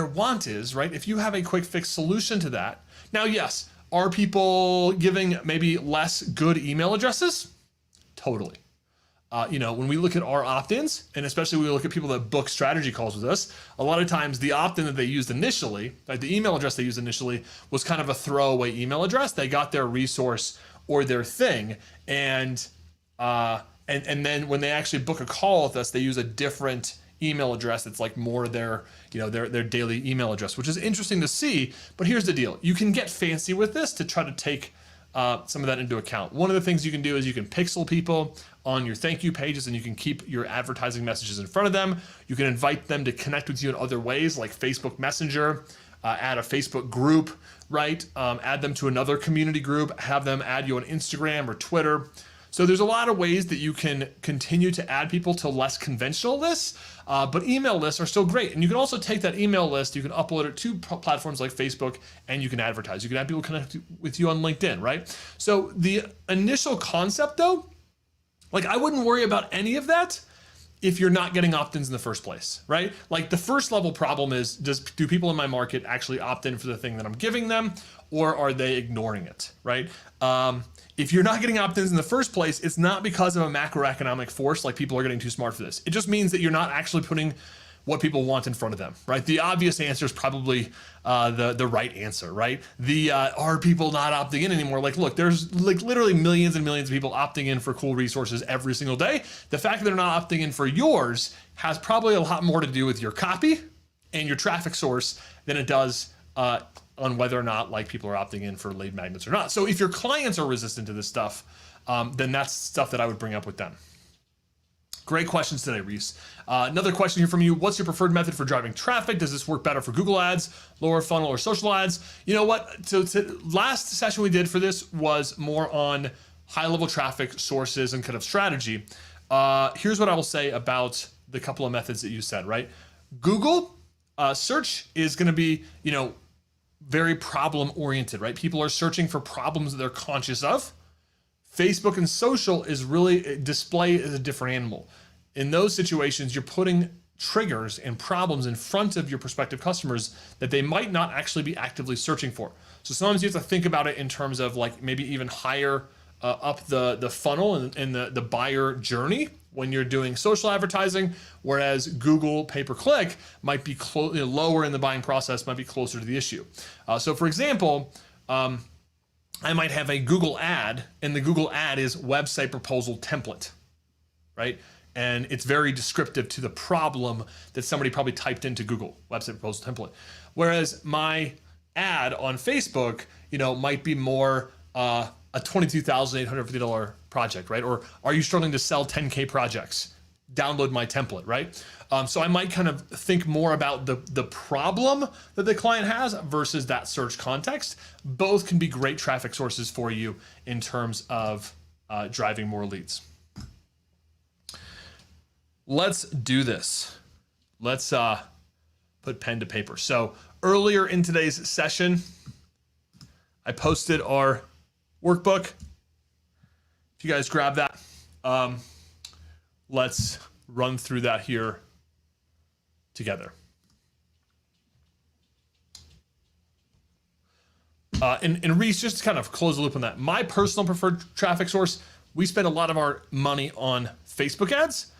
want is, right? If you have a quick fix solution to that. Now, yes, are people giving maybe less good email addresses? Totally. When we look at our opt-ins, and especially when we look at people that book strategy calls with us, a lot of times the opt-in that they used initially, like the email address they used initially, was kind of a throwaway email address. They got their resource or their thing, and then when they actually book a call with us, they use a different email address that's like more their daily email address, which is interesting to see. But here's the deal: you can get fancy with this to try to take some of that into account. One of the things you can do is you can pixel people on your thank you pages, and you can keep your advertising messages in front of them. You can invite them to connect with you in other ways, like Facebook Messenger, add a Facebook group, right? Add them to another community group, have them add you on Instagram or Twitter. So there's a lot of ways that you can continue to add people to less conventional lists, but email lists are still great. And you can also take that email list, you can upload it to platforms like Facebook, and you can advertise. You can have people connect with you on LinkedIn, right? So the initial concept though, like I wouldn't worry about any of that if you're not getting opt-ins in the first place, right? Like the first level problem is, do people in my market actually opt in for the thing that I'm giving them, or are they ignoring it, right? If you're not getting opt-ins in the first place, it's not because of a macroeconomic force, like people are getting too smart for this. It just means that you're not actually putting what people want in front of them, right? The obvious answer is probably the right answer, right? Are people not opting in anymore? Like, look, there's like literally millions and millions of people opting in for cool resources every single day. The fact that they're not opting in for yours has probably a lot more to do with your copy and your traffic source than it does on whether or not like people are opting in for lead magnets or not. So if your clients are resistant to this stuff, then that's stuff that I would bring up with them. Great questions today, Reese. Another question here from you: what's your preferred method for driving traffic? Does this work better for Google ads, lower funnel, or social ads? You know what? So last session we did for this was more on high-level traffic sources and kind of strategy. Here's what I will say about the couple of methods that you said, right? Google search is going to be, very problem-oriented, right? People are searching for problems that they're conscious of. Facebook and social is really, display is a different animal. In those situations, you're putting triggers and problems in front of your prospective customers that they might not actually be actively searching for. So sometimes you have to think about it in terms of like maybe even higher up the funnel and the buyer journey when you're doing social advertising, whereas Google pay-per-click might be lower in the buying process, might be closer to the issue. So for example, I might have a Google ad, and the Google ad is website proposal template, right? And it's very descriptive to the problem that somebody probably typed into Google, website proposal template. Whereas my ad on Facebook, might be more a $22,850 project, right? Or are you struggling to sell 10K projects? Download my template, right? So I might kind of think more about the problem that the client has versus that search context. Both can be great traffic sources for you in terms of driving more leads. Let's do this. Let's put pen to paper. So earlier in today's session, I posted our workbook. If you guys grab that, let's run through that here together. And Reese, just to kind of close the loop on that, my personal preferred traffic source, we spend a lot of our money on Facebook ads.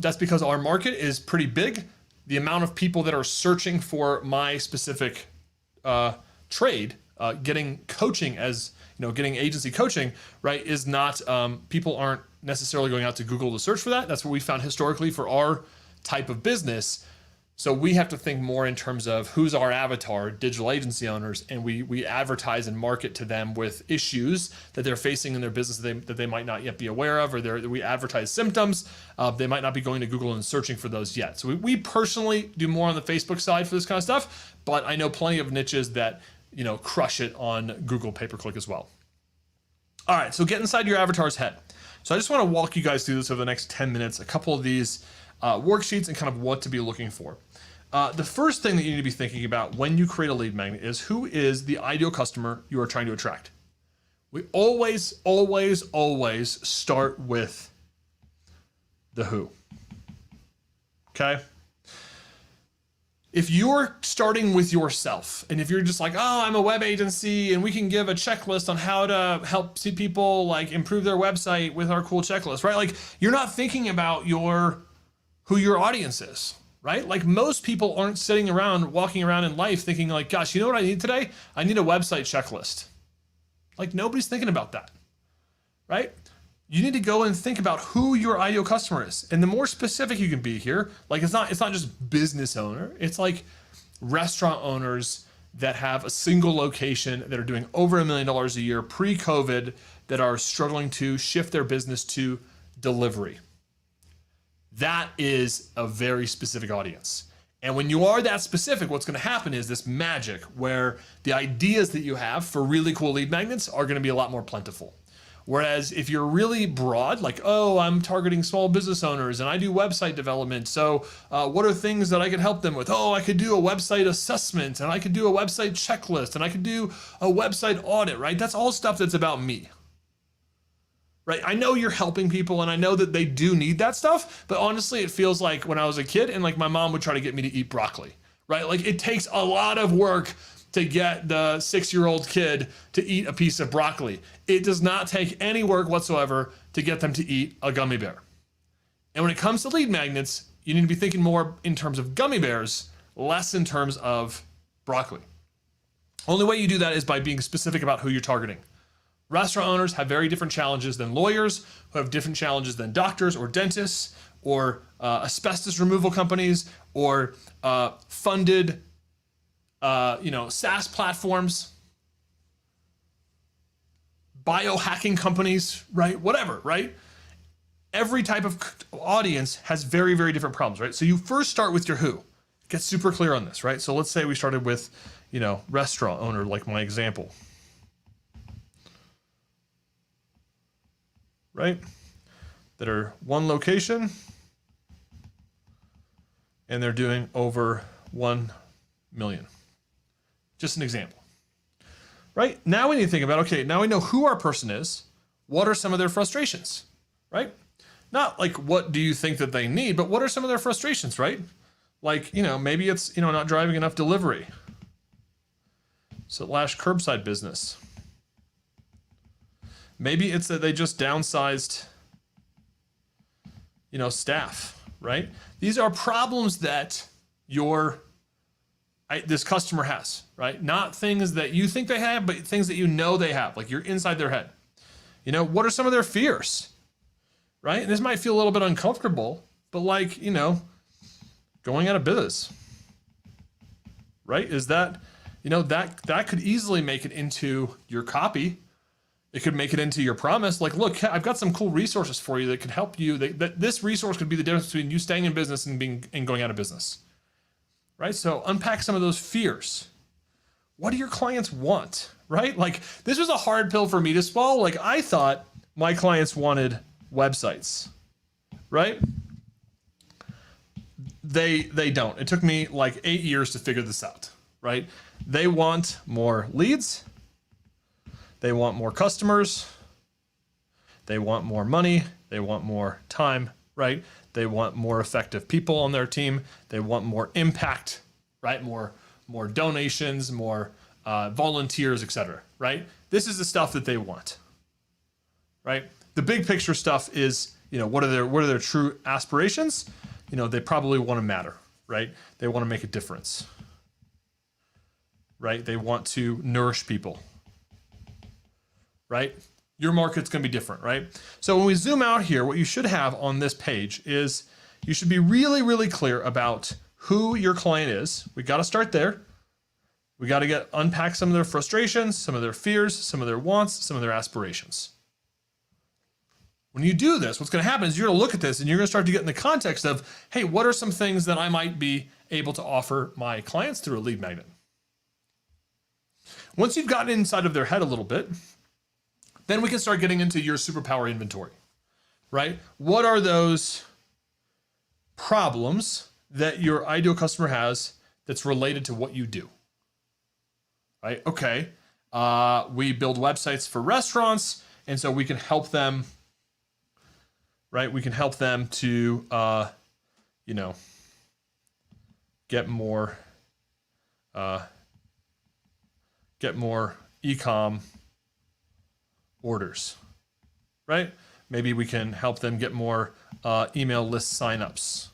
That's because our market is pretty big. The amount of people that are searching for my specific trade, getting coaching as, getting agency coaching, right, is not, people aren't necessarily going out to Google to search for that. That's what we found historically for our type of business. So we have to think more in terms of who's our avatar, digital agency owners, and we advertise and market to them with issues that they're facing in their business that they might not yet be aware of, or we advertise symptoms. They might not be going to Google and searching for those yet. So we personally do more on the Facebook side for this kind of stuff, but I know plenty of niches that, you know, crush it on Google pay-per-click as well. All right, so get inside your avatar's head. So I just want to walk you guys through this over the next 10 minutes, a couple of these worksheets and kind of what to be looking for. The first thing that you need to be thinking about when you create a lead magnet is who is the ideal customer you are trying to attract. We always, always, always start with the who. Okay? If you're starting with yourself, and if you're just like, oh, I'm a web agency and we can give a checklist on how to help see people like improve their website with our cool checklist, right? Like you're not thinking about who your audience is. Right? Like most people aren't sitting around, walking around in life thinking like, gosh, you know what I need today? I need a website checklist. Like nobody's thinking about that, right? You need to go and think about who your ideal customer is. And the more specific you can be here, like it's not just business owner, it's like restaurant owners that have a single location that are doing over $1 million a year pre-COVID that are struggling to shift their business to delivery. That is a very specific audience. And when you are that specific, what's going to happen is this magic where the ideas that you have for really cool lead magnets are going to be a lot more plentiful. Whereas if you're really broad, like, oh, I'm targeting small business owners and I do website development. So what are things that I could help them with? Oh, I could do a website assessment and I could do a website checklist and I could do a website audit, right? That's all stuff that's about me. Right? I know you're helping people and I know that they do need that stuff, but honestly, it feels like when I was a kid and like my mom would try to get me to eat broccoli, right? Like it takes a lot of work to get the 6-year-old kid to eat a piece of broccoli. It does not take any work whatsoever to get them to eat a gummy bear. And when it comes to lead magnets, you need to be thinking more in terms of gummy bears, less in terms of broccoli. Only way you do that is by being specific about who you're targeting. Restaurant owners have very different challenges than lawyers, who have different challenges than doctors or dentists or asbestos removal companies or funded SaaS platforms, biohacking companies, right? Whatever, right? Every type of audience has very, very different problems, right? So you first start with your who. Get super clear on this, right? So let's say we started with, restaurant owner, like my example. Right? That are one location and they're doing over 1 million. Just an example. Right? Now we need to think about, okay, now we know who our person is. What are some of their frustrations? Right? Not like what do you think that they need, but what are some of their frustrations, right? Like, maybe it's, not driving enough delivery. So curbside business. Maybe it's that they just downsized, staff, right? These are problems that this customer has, right? Not things that you think they have, but things that they have, like you're inside their head. What are some of their fears, right? And this might feel a little bit uncomfortable, but like, going out of business, right? Is that, that could easily make it into your copy. It could make it into your promise. Like, look, I've got some cool resources for you that could help you. That this resource could be the difference between you staying in business and going out of business, right? So unpack some of those fears. What do your clients want, right? Like this was a hard pill for me to swallow. Like I thought my clients wanted websites, right? They don't. It took me like 8 years to figure this out, right? They want more leads. They want more customers. They want more money. They want more time, right? They want more effective people on their team. They want more impact, right? More donations, more volunteers, etc. Right? This is the stuff that they want, right? The big picture stuff is, what are their true aspirations? They probably want to matter, right? They want to make a difference, right? They want to nourish people. Right? Your market's going to be different, right? So when we zoom out here, what you should have on this page is you should be really, really clear about who your client is. We got to start there. We got to unpack some of their frustrations, some of their fears, some of their wants, some of their aspirations. When you do this, what's going to happen is you're going to look at this and you're going to start to get in the context of, hey, what are some things that I might be able to offer my clients through a lead magnet? Once you've gotten inside of their head a little bit, then we can start getting into your superpower inventory, right? What are those problems that your ideal customer has that's related to what you do, right? Okay, we build websites for restaurants, and so we can help them, right? We can help them to, get more e-com orders, right? Maybe we can help them get more email list signups,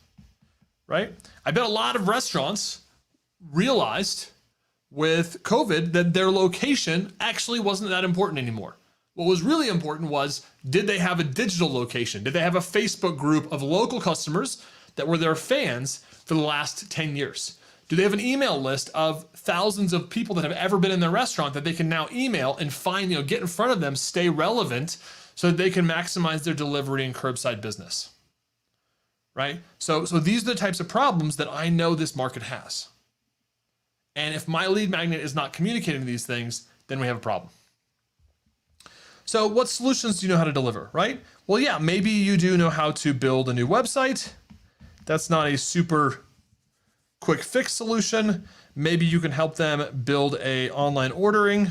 right? I bet a lot of restaurants realized with COVID that their location actually wasn't that important anymore. What was really important was, did they have a digital location? Did they have a Facebook group of local customers that were their fans for the last 10 years? Do they have an email list of thousands of people that have ever been in their restaurant that they can now email and find, get in front of them, stay relevant so that they can maximize their delivery and curbside business, right? So these are the types of problems that I know this market has. And if my lead magnet is not communicating these things, then we have a problem. So what solutions do you know how to deliver, right? Well, yeah, maybe you do know how to build a new website. That's not a super quick fix solution. Maybe you can help them build a online ordering.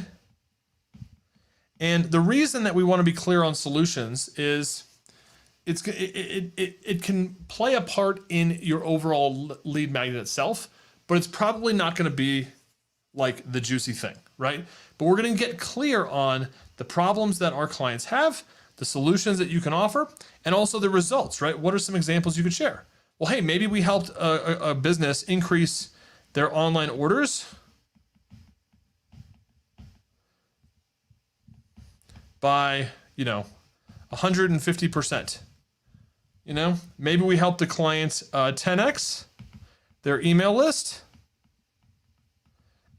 And the reason that we want to be clear on solutions is it can play a part in your overall lead magnet itself, but it's probably not going to be like the juicy thing, right? But we're going to get clear on the problems that our clients have, the solutions that you can offer, and also the results, right? What are some examples you could share? Well, hey, maybe we helped a business increase their online orders by, 150%. Maybe we helped a client 10x their email list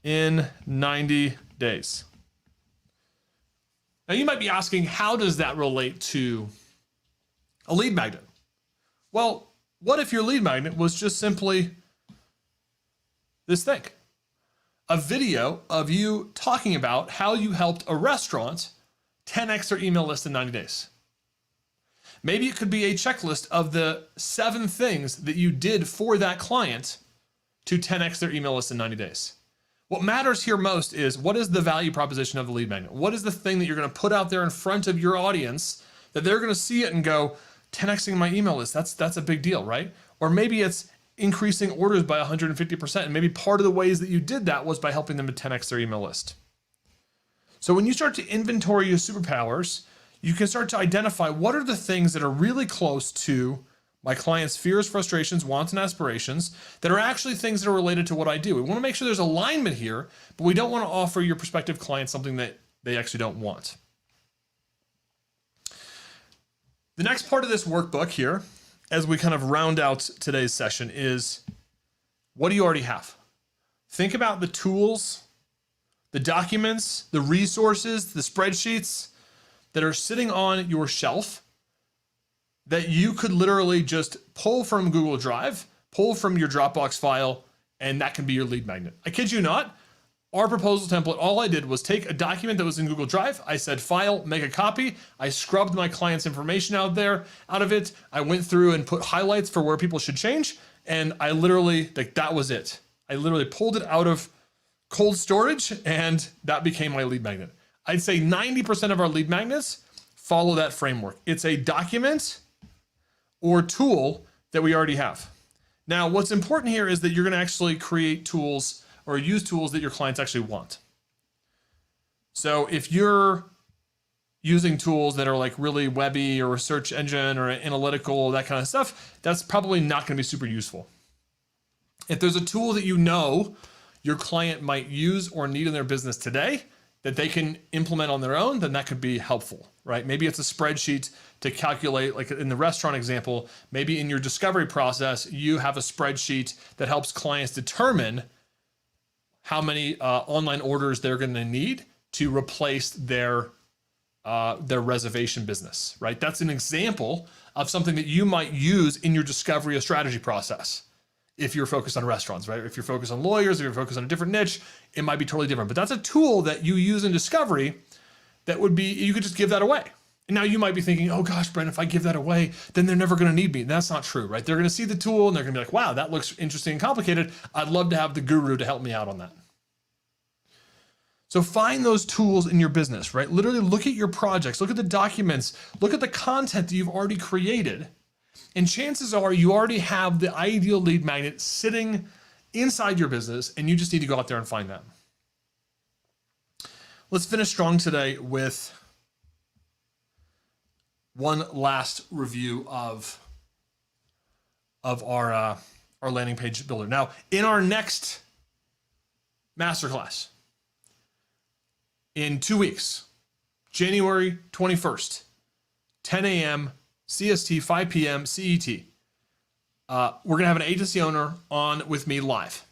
in 90 days. Now you might be asking, how does that relate to a lead magnet? Well, what if your lead magnet was just simply this thing? A video of you talking about how you helped a restaurant 10x their email list in 90 days. Maybe it could be a checklist of the 7 things that you did for that client to 10x their email list in 90 days. What matters here most is, what is the value proposition of the lead magnet? What is the thing that you're going to put out there in front of your audience that they're going to see it and go, 10xing my email list, that's a big deal, right? Or maybe it's increasing orders by 150%. And maybe part of the ways that you did that was by helping them to 10x their email list. So when you start to inventory your superpowers, you can start to identify what are the things that are really close to my client's fears, frustrations, wants, and aspirations that are actually things that are related to what I do. We want to make sure there's alignment here, but we don't want to offer your prospective client something that they actually don't want. The next part of this workbook here, as we kind of round out today's session, is what do you already have? Think about the tools, the documents, the resources, the spreadsheets that are sitting on your shelf that you could literally just pull from Google Drive, pull from your Dropbox file, and that can be your lead magnet. I kid you not. Our proposal template, all I did was take a document that was in Google Drive. I said, file, make a copy. I scrubbed my client's information out of it. I went through and put highlights for where people should change. And I literally, that was it. I literally pulled it out of cold storage and that became my lead magnet. I'd say 90% of our lead magnets follow that framework. It's a document or tool that we already have. Now, what's important here is that you're going to actually create tools or use tools that your clients actually want. So if you're using tools that are like really webby or search engine or analytical, that kind of stuff, that's probably not going to be super useful. If there's a tool that you know your client might use or need in their business today, that they can implement on their own, then that could be helpful, right? Maybe it's a spreadsheet to calculate, like in the restaurant example, maybe in your discovery process, you have a spreadsheet that helps clients determine how many online orders they're going to need to replace their reservation business, right? That's an example of something that you might use in your discovery or strategy process. If you're focused on restaurants, right? If you're focused on lawyers, if you're focused on a different niche, it might be totally different. But that's a tool that you use in discovery that would be, you could just give that away. And now you might be thinking, oh gosh, Brent, if I give that away, then they're never gonna need me. And that's not true, right? They're gonna see the tool and they're gonna be like, wow, that looks interesting and complicated. I'd love to have the guru to help me out on that. So find those tools in your business, right? Literally look at your projects, look at the documents, look at the content that you've already created. And chances are you already have the ideal lead magnet sitting inside your business and you just need to go out there and find them. Let's finish strong today with one last review of our landing page builder. Now, in our next masterclass, in 2 weeks, January 21st, 10 a.m. CST, 5 p.m. CET. We're gonna have an agency owner on with me live,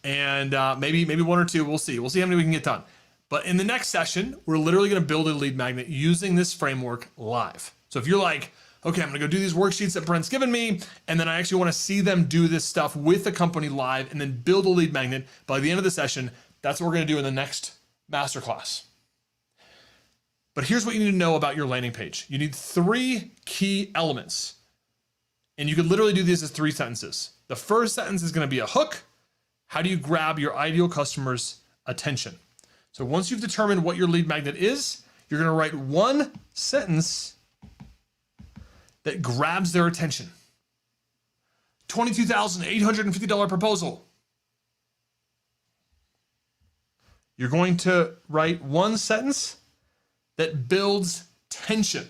and maybe one or two. We'll see. We'll see how many we can get done. But in the next session, we're literally gonna build a lead magnet using this framework live. So if you're like, okay, I'm gonna go do these worksheets that Brent's given me, and then I actually want to see them do this stuff with the company live, and then build a lead magnet by the end of the session. That's what we're gonna do in the next masterclass. But here's what you need to know about your landing page. You need 3 key elements. And you could literally do these as 3 sentences. The first sentence is gonna be a hook. How do you grab your ideal customer's attention? So once you've determined what your lead magnet is, you're gonna write 1 sentence that grabs their attention. $22,850 proposal. You're going to write 1 sentence that builds tension.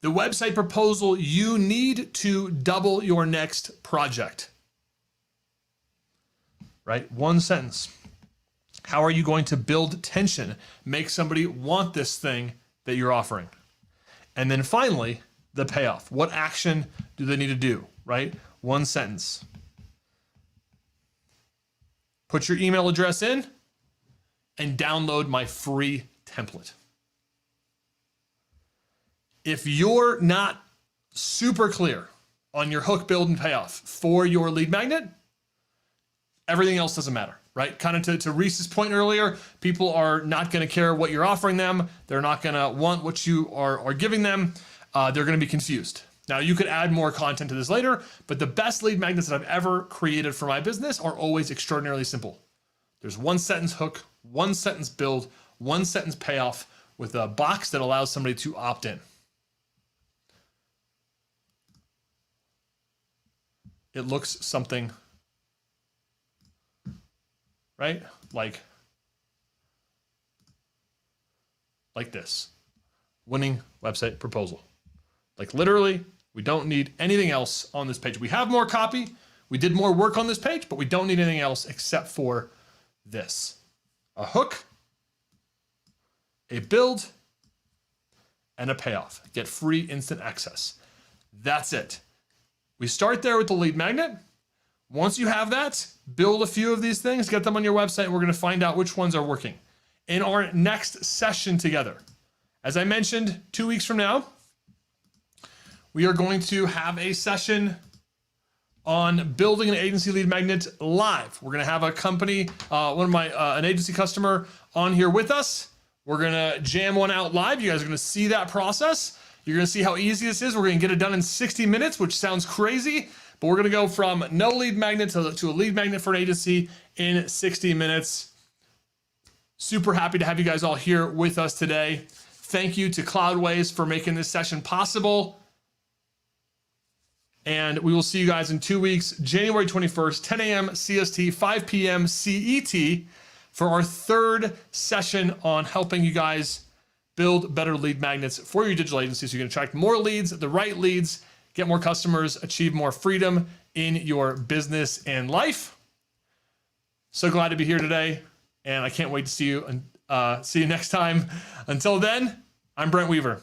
The website proposal, you need to double your next project. Right? 1 sentence. How are you going to build tension? Make somebody want this thing that you're offering. And then finally, the payoff. What action do they need to do? Right? 1 sentence. Put your email address in and download my free template. If you're not super clear on your hook, build, and payoff for your lead magnet, everything else doesn't matter, right? Kind of to Reese's point earlier, people are not going to care what you're offering them. They're not going to want what you are giving them. They're going to be confused. Now, you could add more content to this later, but the best lead magnets that I've ever created for my business are always extraordinarily simple. There's 1 sentence hook, 1 sentence build, 1 sentence payoff with a box that allows somebody to opt in. It looks something, right? Like this. Winning website proposal. Like literally, we don't need anything else on this page. We have more copy. We did more work on this page, but we don't need anything else except for this. A hook, a build, and a payoff. Get free instant access. That's it. We start there with the lead magnet. Once you have that, build a few of these things, get them on your website. We're going to find out which ones are working in our next session together. As I mentioned, 2 weeks from now, we are going to have a session on building an agency lead magnet live. We're going to have a company, an agency customer on here with us. We're going to jam one out live. You guys are going to see that process. You're going to see how easy this is. We're going to get it done in 60 minutes, which sounds crazy, but we're going to go from no lead magnet to a lead magnet for an agency in 60 minutes. Super happy to have you guys all here with us today. Thank you to Cloudways for making this session possible. And we will see you guys in 2 weeks, January 21st, 10 a.m. CST, 5 p.m. CET, for our 3rd session on helping you guys build better lead magnets for your digital agency so you can attract more leads, the right leads, get more customers, achieve more freedom in your business and life. So glad to be here today. and I can't wait to see you next time. Until then, I'm Brent Weaver.